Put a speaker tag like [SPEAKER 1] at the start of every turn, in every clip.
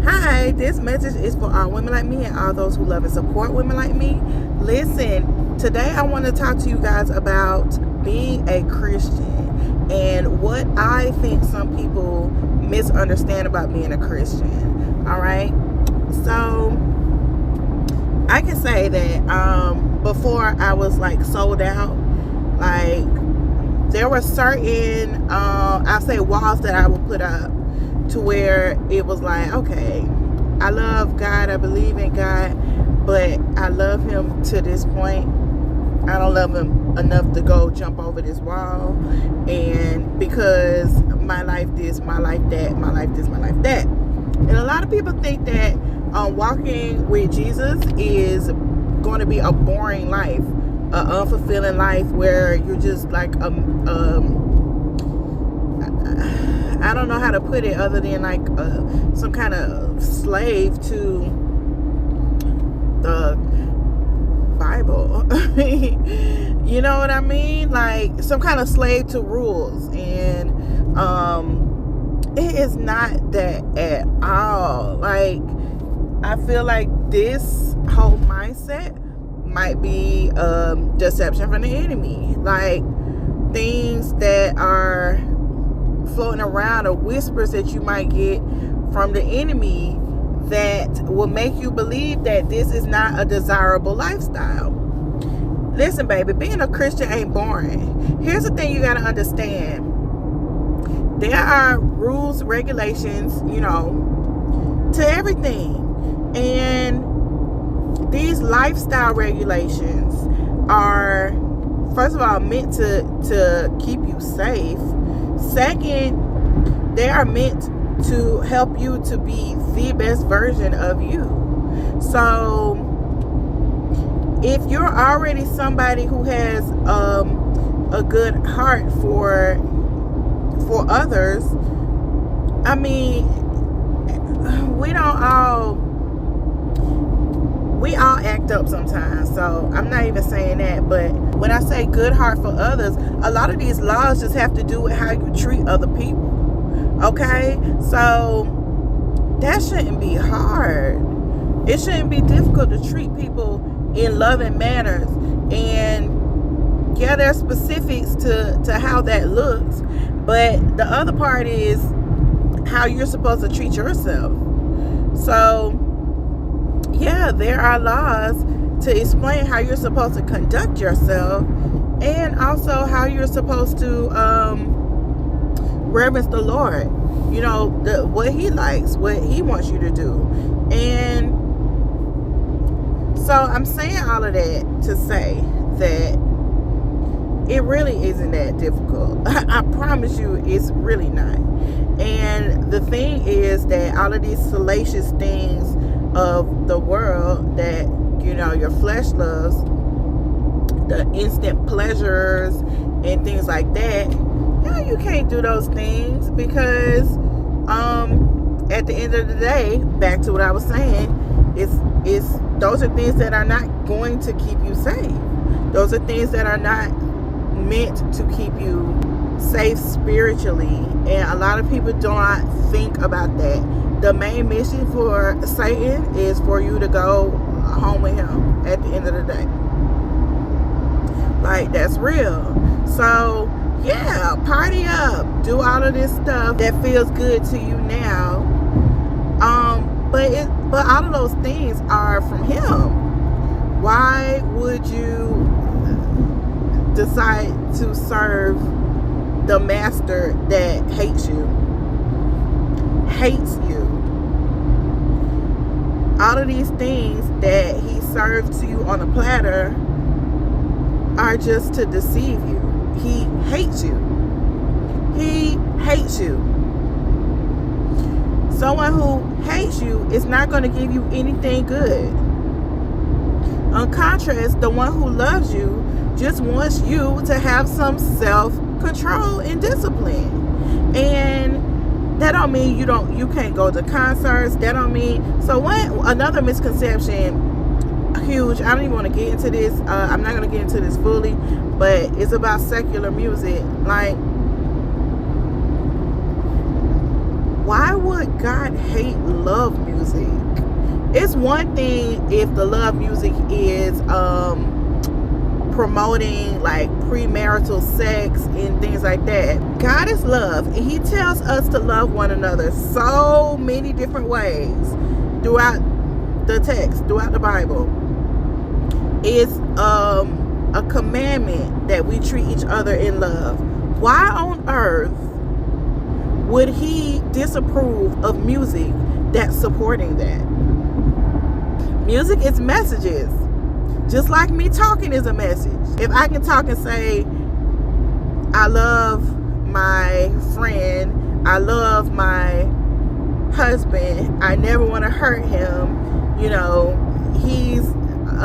[SPEAKER 1] Hi, this message is for all women like me and all those who love and support women like me. Listen, today I want to talk to you guys about being a Christian and what I think some people misunderstand about being a Christian. All right, so I can say that before I was like sold out, like there were certain I'll say walls that I would put up to where it was like, okay, I love God, I believe in God, but I love him to this point. I don't love him enough to go jump over this wall, and because my life this, my life that, my life this, my life that. And a lot of people think that walking with Jesus is going to be a boring life, an unfulfilling life where you're just like I don't know how to put it other than like some kind of slave to the Bible. You know what I mean? Like some kind of slave to rules. And it is not that at all. Like I feel like this whole mindset might be deception from the enemy. Like things that are floating around or whispers that you might get from the enemy that will make you believe that this is not a desirable lifestyle. Listen, baby, being a Christian ain't boring. Here's the thing you got to understand. There are rules, regulations, to everything. And these lifestyle regulations are, first of all, meant to keep you safe. Second, they are meant to help you to be the best version of you. So if you're already somebody who has a good heart for others, I mean, we all act up sometimes, so I'm not even saying that. But when I say good heart for others, a lot of these laws just have to do with how you treat other people. Okay, so that shouldn't be hard. It shouldn't be difficult to treat people in loving manners. And yeah, there's specifics to how that looks, but the other part is how you're supposed to treat yourself. So yeah, there are laws to explain how you're supposed to conduct yourself, and also how you're supposed to reverence the Lord. What he likes, what he wants you to do. And so I'm saying all of that to say that it really isn't that difficult. I promise you, it's really not. And the thing is that all of these salacious things of the world that your flesh loves, the instant pleasures and things like that, you can't do those things, because at the end of the day, back to what I was saying, it's those are things that are not going to keep you safe. Those are things that are not meant to keep you safe spiritually, and a lot of people do not think about that. The main mission for Satan is for you to go home with him at the end of the day. Like, that's real. So yeah, party up, do all of this stuff that feels good to you now, but all of those things are from him. Why would you decide to serve the master that hates you? All of these things that he serves to you on a platter are just to deceive you. He hates you. He hates you. Someone who hates you is not going to give you anything good. On contrast, the one who loves you just wants you to have some self-control and discipline. And that don't mean you can't go to concerts. That don't mean, another misconception, huge, I don't even want to get into this. I'm not going to get into this fully, but it's about secular music. Like, why would God hate love music? It's one thing if the love music is promoting like premarital sex and things like that. God is love, and he tells us to love one another so many different ways throughout the text, throughout the Bible. It's a commandment that we treat each other in love. Why on earth would he disapprove of music that's supporting that? Music is messages. Just like me talking is a message. If I can talk and say, I love my friend, I love my husband, I never want to hurt him, you know, he's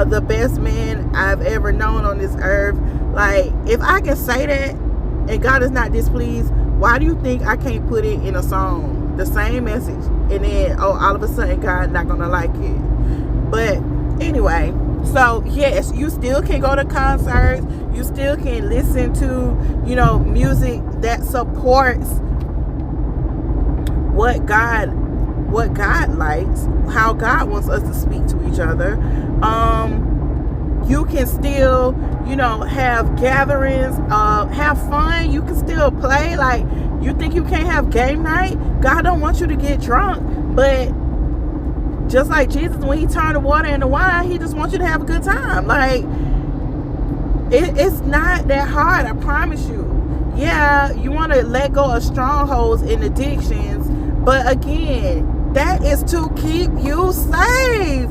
[SPEAKER 1] the best man I've ever known on this earth. Like, if I can say that and God is not displeased, why do you think I can't put it in a song, the same message, and then all of a sudden God not gonna like it? But anyway, so yes, you still can go to concerts, you still can listen to, you know, music that supports what God likes, how God wants us to speak to each other. You can still, you know, have gatherings, have fun. You can still play. Like, you think you can't have game night? God don't want you to get drunk, but just like Jesus, when he turned the water into wine, he just wants you to have a good time. Like, it's not that hard, I promise you. Yeah, you want to let go of strongholds and addictions, but again, that is to keep you safe.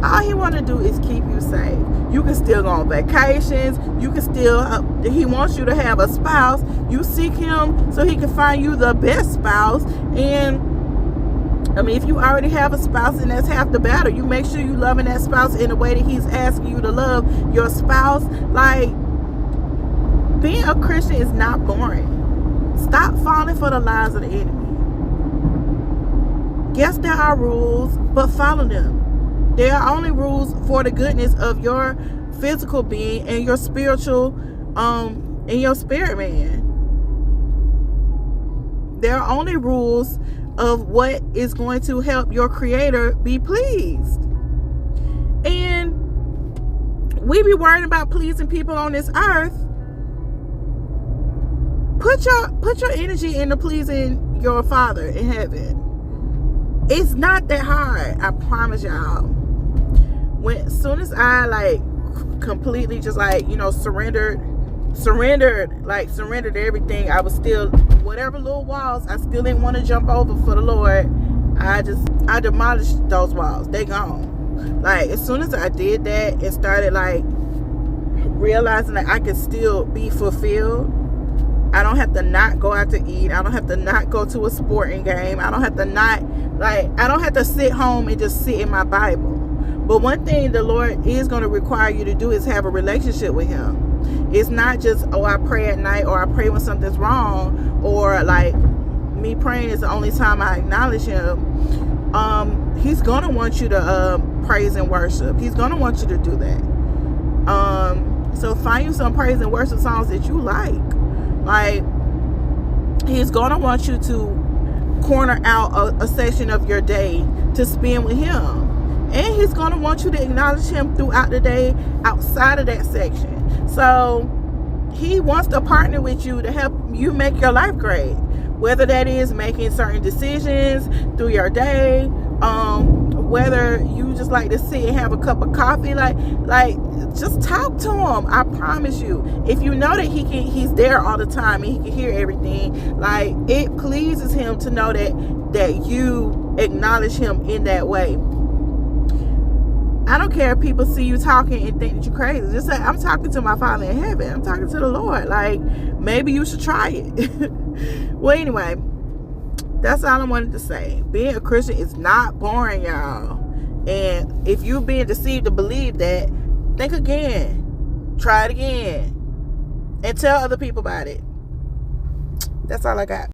[SPEAKER 1] All he want to do is keep you safe. You can still go on vacations. You can still, he wants you to have a spouse. You seek him so he can find you the best spouse. And I mean, if you already have a spouse, and that's half the battle. You make sure you loving that spouse in the way that he's asking you to love your spouse. Like, being a Christian is not boring. Stop falling for the lies of the enemy. Yes, there are rules, but follow them. There are only rules for the goodness of your physical being and your spiritual, and your spirit man. There are only rules of what is going to help your creator be pleased. And we be worrying about pleasing people on this earth. Put your energy into pleasing your Father in heaven. It's not that hard, I promise y'all. As soon as I like completely just like, you know, surrendered everything, I was still, whatever little walls I still didn't want to jump over for the Lord, I demolished those walls. They gone. Like, as soon as I did that and started like realizing that I could still be fulfilled, I don't have to not go out to eat, I don't have to not go to a sporting game, I don't have to sit home and just sit in my Bible. But one thing the Lord is going to require you to do is have a relationship with him. It's not just, oh, I pray at night, or I pray when something's wrong, or like me praying is the only time I acknowledge him. He's going to want you to praise and worship. He's going to want you to do that. So find you some praise and worship songs that you like. Like, he's going to want you to corner out a section of your day to spend with him. And he's going to want you to acknowledge him throughout the day outside of that section. So he wants to partner with you to help you make your life great. Whether that is making certain decisions through your day, whether you just like to sit and have a cup of coffee, like just talk to him. I promise you, if you know that he's there all the time and he can hear everything, like, it pleases him to know that you acknowledge him in that way. I don't care if people see you talking and think that you're crazy. Just say, I'm talking to my Father in heaven. I'm talking to the Lord. Like, maybe you should try it. Well, anyway, that's all I wanted to say. Being a Christian is not boring, y'all. And if you're being deceived to believe that, think again. Try it again. And tell other people about it. That's all I got.